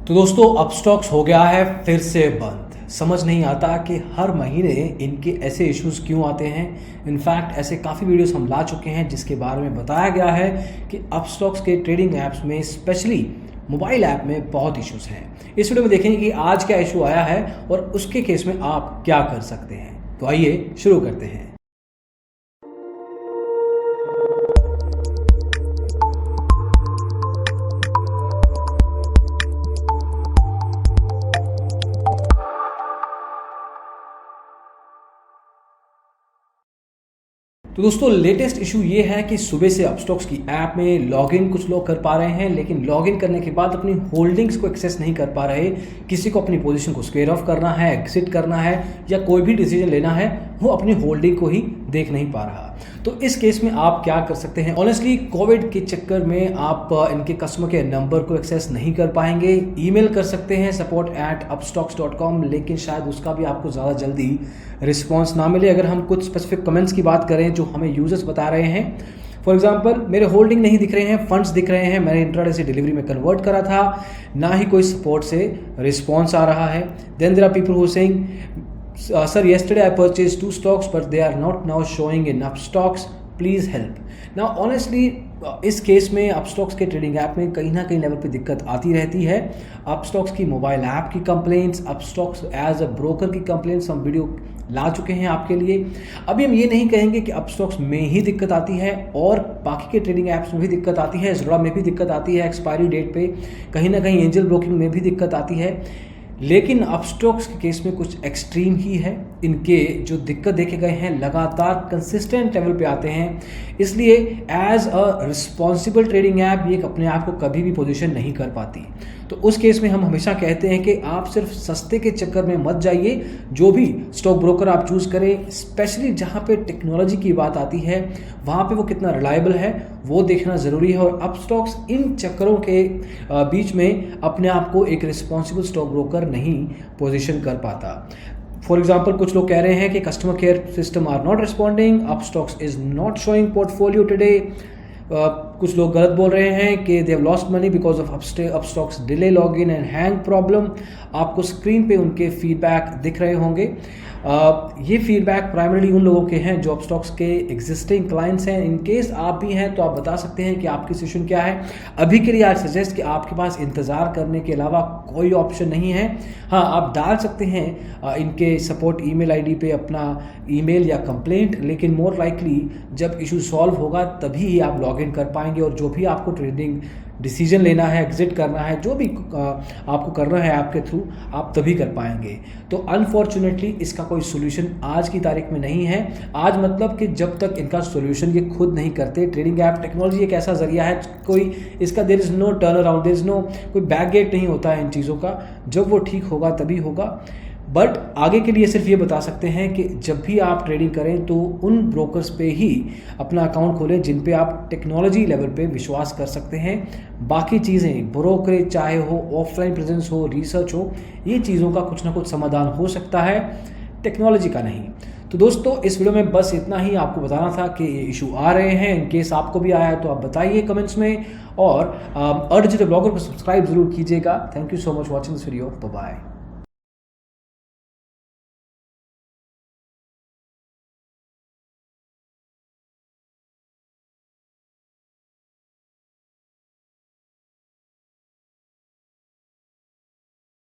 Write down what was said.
तो दोस्तों अपस्टॉक्स हो गया है फिर से बंद। समझ नहीं आता कि हर महीने इनके ऐसे इश्यूज क्यों आते हैं। इनफैक्ट ऐसे काफ़ी वीडियोस हम ला चुके हैं जिसके बारे में बताया गया है कि अपस्टॉक्स के ट्रेडिंग ऐप्स में स्पेशली मोबाइल ऐप में बहुत इश्यूज हैं। इस वीडियो में देखेंगे कि आज क्या इशू आया है और उसके केस में आप क्या कर सकते हैं। तो आइए शुरू करते हैं। तो दोस्तों लेटेस्ट इशू ये है कि सुबह से अपस्टॉक्स की ऐप में लॉगिन कुछ लोग कर पा रहे हैं, लेकिन लॉगिन करने के बाद अपनी होल्डिंग्स को एक्सेस नहीं कर पा रहे। किसी को अपनी पोजीशन को स्क्वेयर ऑफ करना है, एग्जिट करना है या कोई भी डिसीजन लेना है, वो अपनी होल्डिंग को ही देख नहीं पा रहा। तो इस केस में आप क्या कर सकते हैं? ऑनेस्टली कोविड के चक्कर में आप इनके कस्टमर के नंबर को एक्सेस नहीं कर पाएंगे। ईमेल कर सकते हैं support@upstocks.com, लेकिन शायद उसका भी आपको ज़्यादा जल्दी रिस्पॉन्स ना मिले। अगर हम कुछ स्पेसिफिक कमेंट्स की बात करें जो हमें यूजर्स बता रहे हैं, फॉर एग्जाम्पल मेरे होल्डिंग नहीं दिख रहे हैं, फंड्स दिख रहे हैं, मैंने इंट्राडे से डिलीवरी में कन्वर्ट करा था, ना ही कोई सपोर्ट से रिस्पॉन्स आ रहा है। Then there are people who saying sir, yesterday I purchased 2 stocks but they are not now showing in upstocks, please help. Now honestly इस केस में अपस्टॉक्स के ट्रेडिंग ऐप में कहीं ना कहीं लेवल पे दिक्कत आती रहती है। अपस्टॉक्स की मोबाइल ऐप की complaints, Upstox as a broker की कंप्लेंट्स हम वीडियो ला चुके हैं आपके लिए। अभी हम ये नहीं कहेंगे कि अपस्टॉक्स में ही दिक्कत आती है और बाकी के ट्रेडिंग ऐप्स में भी दिक्कत आती है, ज़ोड़ा में भी दिक्कत आती है, एक्सपायरी डेट पे कहीं ना कहीं एंजल ब्रोकिंग में भी दिक्कत आती है। लेकिन अपस्टॉक्स के केस में कुछ एक्सट्रीम ही है। इनके जो दिक्कत देखे गए हैं लगातार कंसिस्टेंट लेवल पे आते हैं, इसलिए as a responsible trading app ये अपने आप को कभी भी पोजीशन नहीं कर पाती। तो उस केस में हम हमेशा कहते हैं कि आप सिर्फ सस्ते के चक्कर में मत जाइए। जो भी स्टॉक ब्रोकर आप चूज़ करें, स्पेशली जहाँ पे टेक्नोलॉजी की बात आती है, वहाँ पे वो कितना रिलायबल है वो देखना ज़रूरी है। और अपस्टॉक्स इन चक्करों के बीच में अपने आप को एक रिस्पॉन्सिबल स्टॉक ब्रोकर नहीं पोजीशन कर पाता। फॉर एग्जाम्पल कुछ लोग कह रहे हैं कि customer care system are not responding, Upstox is not showing portfolio today. कुछ लोग गलत बोल रहे हैं कि they have lost money because of Upstox delay login and hang problem. आपको स्क्रीन पे उनके फीडबैक दिख रहे होंगे। ये फीडबैक प्राइमरीली उन लोगों के हैं जो अपस्टॉक्स के एग्जिस्टिंग क्लाइंट्स हैं। इन केस आप भी हैं तो आप बता सकते हैं कि आपकी सिचुएशन क्या है। अभी के लिए आज सजेस्ट कि आपके पास इंतज़ार करने के अलावा कोई ऑप्शन नहीं है। हाँ, आप डाल सकते हैं इनके सपोर्ट ईमेल आईडी पे अपना ईमेल या कंप्लेंट, लेकिन मोर लाइकली जब इशू सॉल्व होगा तभी ही आप लॉगिन कर पाएंगे और जो भी आपको ट्रेडिंग डिसीजन लेना है, एग्जिट करना है, जो भी आपको करना है ऐप के थ्रू, आप तभी कर पाएंगे। तो अनफॉर्चुनेटली इसका कोई सोल्यूशन आज की तारीख में नहीं है। आज मतलब कि जब तक इनका सोल्यूशन ये खुद नहीं करते। ट्रेडिंग ऐप टेक्नोलॉजी एक ऐसा जरिया है, कोई इसका there is no turnaround, there is no कोई बैक गेट नहीं होता है इन चीज़ों का। जब वो ठीक होगा तभी होगा। बट आगे के लिए सिर्फ ये बता सकते हैं कि जब भी आप ट्रेडिंग करें तो उन ब्रोकर्स पे ही अपना अकाउंट खोलें जिन पे आप टेक्नोलॉजी लेवल पे विश्वास कर सकते हैं। बाकी चीज़ें ब्रोकरेज चाहे हो, ऑफलाइन प्रेजेंस हो, रिसर्च हो, ये चीज़ों का कुछ ना कुछ समाधान हो सकता है, टेक्नोलॉजी का नहीं। तो दोस्तों इस वीडियो में बस इतना ही आपको बताना था कि ये इशू आ रहे हैं। इन केस आपको भी आया है तो आप बताइए कमेंट्स में, और अर्ज द ब्लॉगर को सब्सक्राइब जरूर कीजिएगा। Thank you so much watching this video. Bye bye.